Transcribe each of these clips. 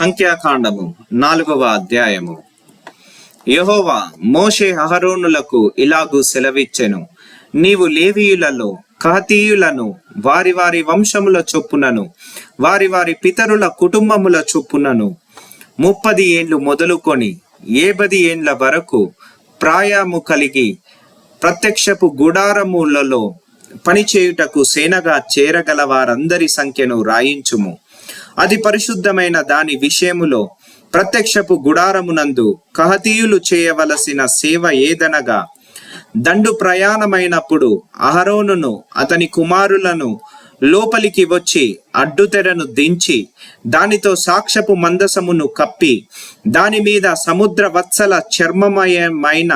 సంఖ్యాకాండము 4వ అధ్యాయము. యెహోవా మోషే అహరోనులకు ఇలాగు సెలవిచ్చెను. నీవు లేవీయులలో కహాతీయులను వారి వారి వంశముల చొప్పునను వారి వారి పితరుల కుటుంబముల చొప్పునను 30 ఏండ్లు మొదలుకొని 70 ఏండ్ల వరకు ప్రాయము కలిగి ప్రత్యక్షపు గుడారములలో పనిచేయుటకు సేనగా చేరగల వారందరి సంఖ్యను రాయించుము. అది పరిశుద్ధమైన దాని విషయములో ప్రత్యక్షపు గుడారమునందు కహాతీయులు చేయవలసిన సేవ ఏదనగా, దండు ప్రయాణమైనప్పుడు అహరోనును అతని కుమారులను లోపలికి వచ్చి అడ్డుతెరను దించి దానితో సాక్ష్యపు మందసమును కప్పి దాని మీద సముద్ర వత్సల చర్మమయమైన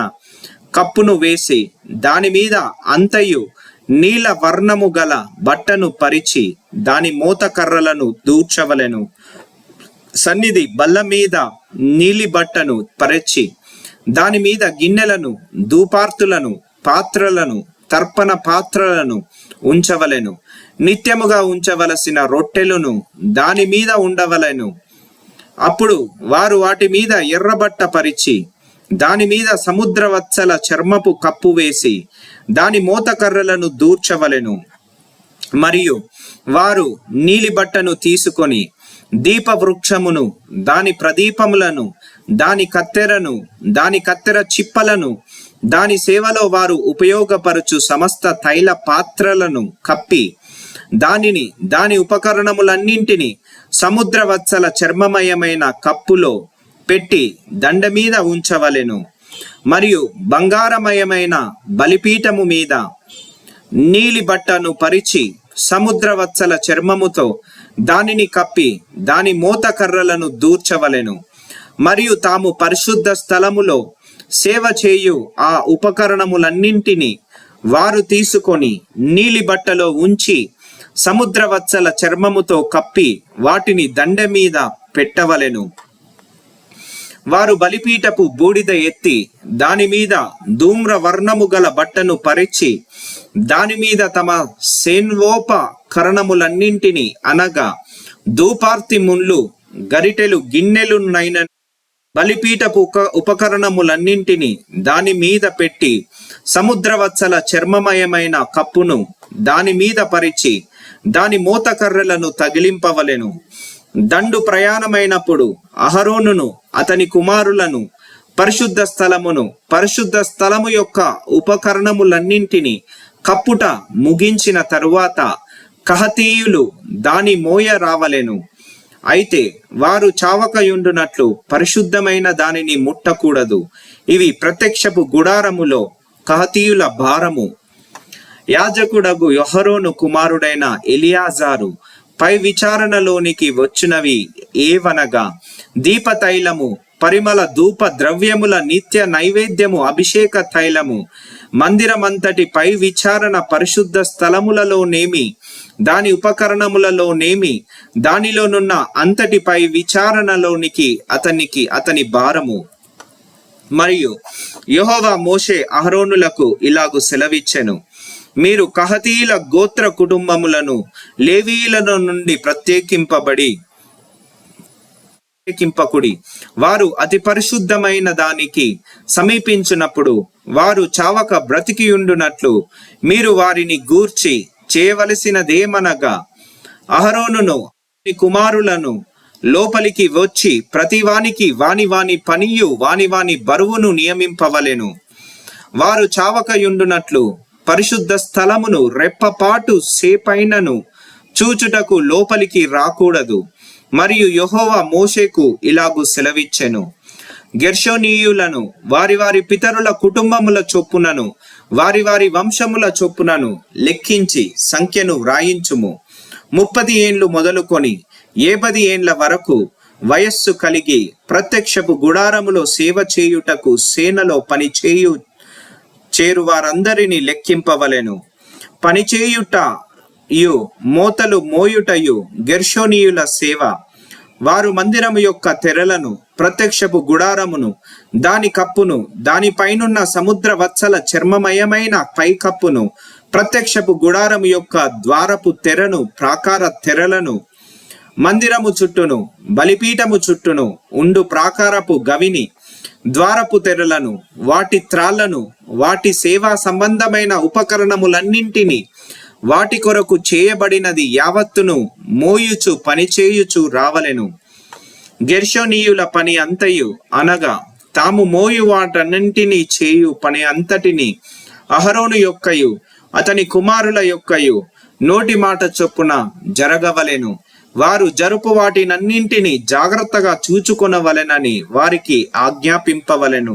కప్పును వేసి దాని మీద అంతయు నీల వర్ణము గల బట్టను పరిచి దాని మోతకర్రలను దూర్చవలెను. సన్నిధి బల్ల మీద నీలి బట్టను పరిచి దాని మీద గిన్నెలను, ధూపార్తులను, పాత్రలను, తర్పణ పాత్రలను ఉంచవలెను. నిత్యముగా ఉంచవలసిన రొట్టెలను దాని మీద ఉండవలెను. అప్పుడు వారు వాటి మీద ఎర్రబట్ట పరిచి దాని మీద సముద్రవత్సల చర్మపు కప్పు వేసి దాని మోతకర్రలను దూర్చవలెను. మరియు వారు నీలి బట్టను తీసుకొని దీప వృక్షమును, దాని ప్రదీపములను, దాని కత్తెరను, దాని కత్తెర చిప్పలను, దాని సేవలో వారు ఉపయోగపరచు సమస్త తైల పాత్రలను కప్పి దానిని దాని ఉపకరణములన్నింటినీ సముద్రవత్సల చర్మమయమైన కప్పులో పెట్టి దండ మీద ఉంచవలెను. మరియు బంగారమయమైన బలిపీఠము మీద నీలి బట్టను పరిచి సముద్రవత్సల చర్మముతో దానిని కప్పి దాని మోతకర్రలను దూర్చవలెను. మరియు తాము పరిశుద్ధ స్థలములో సేవ చేయు ఆ ఉపకరణములన్నింటినీ వారు తీసుకొని నీలి బట్టలో ఉంచి సముద్రవత్సల చర్మముతో కప్పి వాటిని దండ మీద పెట్టవలెను. వారు బలిపీఠపు బూడిద ఎత్తి దాని మీద ధూమ్ర వర్ణము గల బట్టను పరిచి దాని మీద తమ సేన్వోపకరణములన్నింటినీ అనగా ధూపార్తి ముళ్ళు, గరిటెలు, గిన్నెలునైన బలిపీఠపు ఉపకరణములన్నింటినీ దాని మీద పెట్టి సముద్రవత్సల చర్మమయమైన కప్పును దాని మీద పరిచి దాని మోతకర్రలను తగిలింపవలెను. దండు ప్రయాణమైనప్పుడు అహరోనును అతని కుమారులను పరిశుద్ధ స్థలమును, పరిశుద్ధ స్థలము యొక్క ఉపకరణములన్నింటినీ కప్పుట ముగించిన తరువాత కహాతీయులు దాని మోయ రావలెను. అయితే వారు చావకయుండునట్లు పరిశుద్ధమైన దానిని ముట్టకూడదు. ఇవి ప్రత్యక్షపు గుడారములో కహాతీయుల భారము. యాజకుడగు అహరోను కుమారుడైన ఎలియాజారు పై విచారణలోనికి వచ్చినవి ఏవనగా, దీపతైలము, పరిమళ ధూప ద్రవ్యముల నిత్య నైవేద్యము, అభిషేక తైలము, మందిరమంతటి పై విచారణ, పరిశుద్ధ స్థలములలోనేమి దాని ఉపకరణములలోనేమి దానిలోనున్న అంతటి పై విచారణలోనికి అతని భారము. మరియు యెహోవా మోషే అహరోనులకు ఇలాగు సెలవిచ్చెను. మీరు కహాతీయుల గోత్ర కుటుంబములను లేవీయుల నుండి ప్రత్యేకింపకుడి. వారు అతి పరిశుద్ధమైన దానికి సమీపించినప్పుడు వారు చావక బ్రతికియుండునట్లు మీరు వారిని గూర్చి చేయవలసినదేమనగా, అహరోనును కుమారులను లోపలికి వచ్చి ప్రతివానికి వాని వాని పనియు వాని వాని బరువును నియమింపవలెను. వారు చావకయుండునట్లు పరిశుద్ధ స్థలమును రెప్పపాటు సేపైనను చూచుటకు లోపలికి రాకూడదు. మరియు యెహోవా మోషేకు ఇలాగు సెలవిచ్చెను. గెర్షోనీయులను వారి వారి పితరుల కుటుంబముల చొప్పునను వారి వారి వంశముల చొప్పునను లెక్కించి సంఖ్యను వ్రాయించుము. 30 ఏండ్లు మొదలుకొని 70 ఏండ్ల వరకు వయస్సు కలిగి ప్రత్యక్షపు గుడారములో సేవ చేయుటకు సేనలో చేరు వారందరినీ లెక్కింపవలెను. పనిచేయుటయు మోతలు మోయుటయు గెర్షోనీయుల సేవ. వారు మందిరము యొక్క తెరలను, ప్రత్యక్షపు గుడారమును, దాని కప్పును, దానిపైనున్న సముద్ర వత్సల చర్మమయమైన పైకప్పును, ప్రత్యక్షపు గుడారము యొక్క ద్వారపు తెరను, ప్రాకార తెరలను, మందిరము చుట్టూను బలిపీఠము చుట్టూను ఉండు ప్రాకారపు గవిని, ద్వారపు తెరలను, వాటి త్రాళ్లను, వాటి సేవా సంబంధమైన ఉపకరణములన్నింటినీ, వాటి కొరకు చేయబడినది యావత్తును మోయుచు పనిచేయుచు రావలెను. గెర్షోనీయుల పని అంతయు అనగా తాము మోయు వాటన్నింటినీ చేయు పని అంతటిని అహరోను యొక్కయు అతని కుమారుల యొక్కయు నోటి మాట చొప్పున జరగవలెను. వారు జరుపు వాటినన్నింటినీ జాగ్రత్తగా చూచుకొనవలెనని వారికి ఆజ్ఞాపింపవలెను.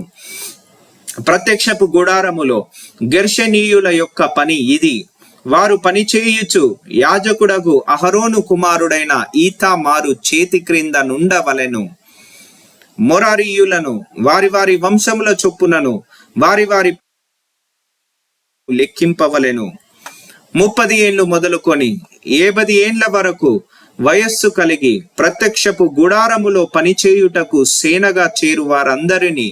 ప్రత్యక్షపు గుడారములో గెర్షోనీయుల యొక్క పని ఇది. వారు పనిచేయుచు యాజకుడగు అహరోను కుమారుడైన ఈతామారు చేతి క్రింద నుండవలెను. మొరారీయులను వారి వారి వంశముల చొప్పునను వారి వారి లెక్కింపవలెను. 30 ఏళ్లు మొదలుకొని 50 ఏండ్ల వరకు వయస్సు కలిగి ప్రత్యక్షపు గుడారములో పనిచేయుటకు సేనగా చేరు వారందరినీ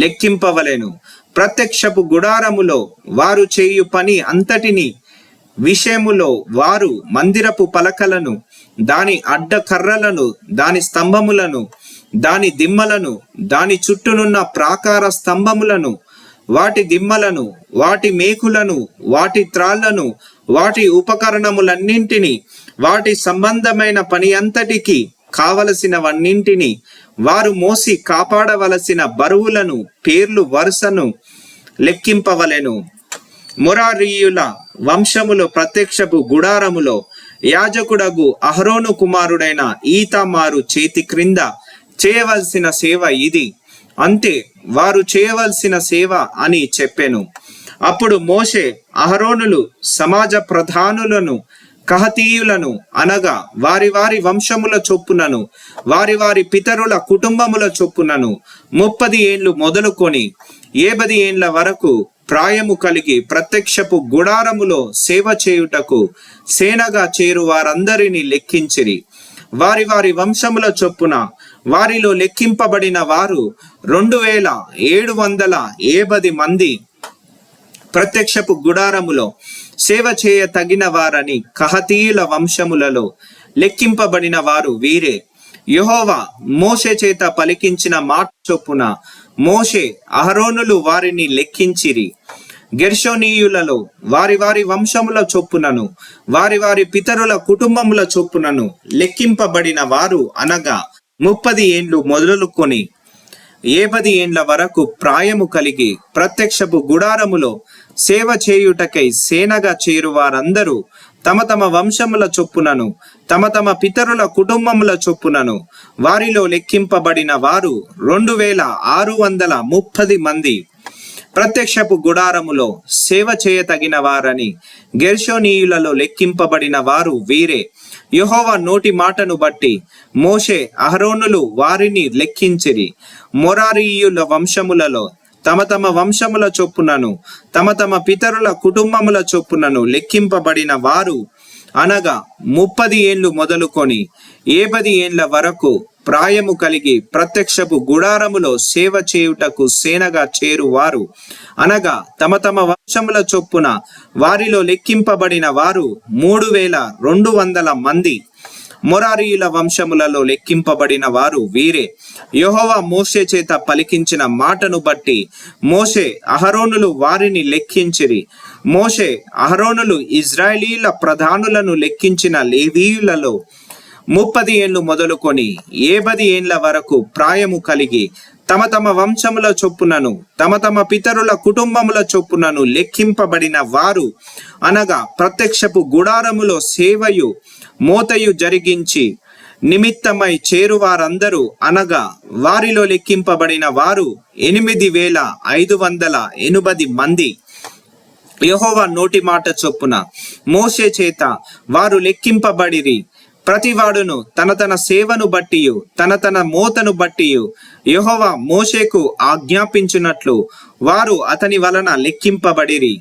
లెక్కింపవలెను. ప్రత్యక్షపు గుడారములో వారు చేయు పని అంతటిని విషయములో వారు మందిరపు పలకలను, దాని అడ్డ కర్రలను, దాని స్తంభములను, దాని దిమ్మలను, దాని చుట్టూనున్న ప్రాకార స్తంభములను, వాటి దిమ్మలను, వాటి మేకులను, వాటి త్రాళ్లను, వాటి ఉపకరణములన్నింటినీ, వాటి సంబంధమైన పని అంతటికి కావలసినవన్నింటినీ, వారు మోసి కాపాడవలసిన బరువులను పేర్లు వరుసను లెక్కింపవలెను. మొరారీయుల వంశములో ప్రత్యక్షపు గుడారములో యాజకుడగు అహరోను కుమారుడైన ఈతామారు చేతి క్రింద చేయవలసిన సేవ ఇది. అంతే వారు చేయవలసిన సేవ అని చెప్పెను. అప్పుడు మోషే అహరోనులు సమాజ ప్రధానులను కహతీయులను అనగా వారి వారి వంశముల చొప్పునను వారి వారి పితరుల కుటుంబముల చొప్పునను 30 ఏండ్లు మొదలుకొని 50 ఏండ్ల వరకు ప్రాయము కలిగి ప్రత్యక్షపు గుడారములో సేవ చేయుటకు సేనగా చేరు వారందరినీ లెక్కించిరి. వారి వారి వంశముల చొప్పున వారిలో లెక్కింపబడిన వారు 2780 మంది. ప్రత్యక్షపు గుడారములో సేవ చేయ తగిన వారని కహతీయుల వంశములలో లెక్కింపబడిన వారు వీరే. యెహోవా మోషే చేత పలికించిన మాట చొప్పున మోషే అహరోనులు వారిని లెక్కించిరి. గెర్షోనీయులలో వారి వారి వంశముల చొప్పునను వారి వారి పితరుల కుటుంబముల చొప్పునను లెక్కింపబడిన వారు అనగా 30 ఏండ్లు మొదలుకొని 50 ఏండ్ల వరకు ప్రాయము కలిగి ప్రత్యక్షపు గుడారములో సేవ చేయుటకై సేనగా చేరు వారందరూ తమ తమ వంశముల చొప్పునను తమ తమ పితరుల కుటుంబముల చొప్పునను వారిలో లెక్కింపబడిన వారు 2630 మంది. ప్రత్యక్షపు గుడారములో సేవ చేయతగిన వారని గెర్షోనీయులలో లెక్కింపబడిన వారు వీరే. యెహోవా నోటి మాటను బట్టి మోషే అహరోనులు వారిని లెక్కించిరి. మొరారీయుల వంశములలో తమ తమ వంశముల చొప్పునను తమ తమ పితరుల కుటుంబముల చొప్పునను లెక్కింపబడిన వారు అనగా 30 ఏండ్లు మొదలుకొని 50 ఏండ్ల వరకు ప్రాయము కలిగి ప్రత్యక్షపు గుడారములో సేవ చేయుటకు సేనగా చేరువారు అనగా తమ తమ వంశముల చొప్పున వారిలో లెక్కింపబడిన వారు 3200 మంది. మొరారీయుల వంశములలో లెక్కింపబడిన వారు వీరే. యెహోవా మోషే చేత పలికించిన మాటను బట్టి మోషే అహరోనులు వారిని లెక్కించిరి. మోషే అహరోనులు ఇజ్రాయేలీల ప్రధానులను లెక్కించిన లేవీయులలో 30 ఏండ్లు మొదలుకొని 50 ఏండ్ల వరకు ప్రాయము కలిగి తమ తమ వంశముల చొప్పునను తమ తమ పితరుల కుటుంబముల చొప్పునను లెక్కింపబడిన వారు అనగా ప్రత్యక్షపు గుడారములో సేవయు మోతయు జరిగించి నిమిత్తమై చేరువారందరూ అనగా వారిలో లెక్కింపబడిన వారు 8580 మంది. యెహోవా నోటి మాట చొప్పున మోషే చేత వారు లెక్కింపబడిరి. ప్రతివాడును తన తన సేవను బట్టియు తన తన మోతను బట్టియు యెహోవా మోషేకు ఆజ్ఞాపించినట్లు వారు అతని వలన లెక్కింపబడిరి.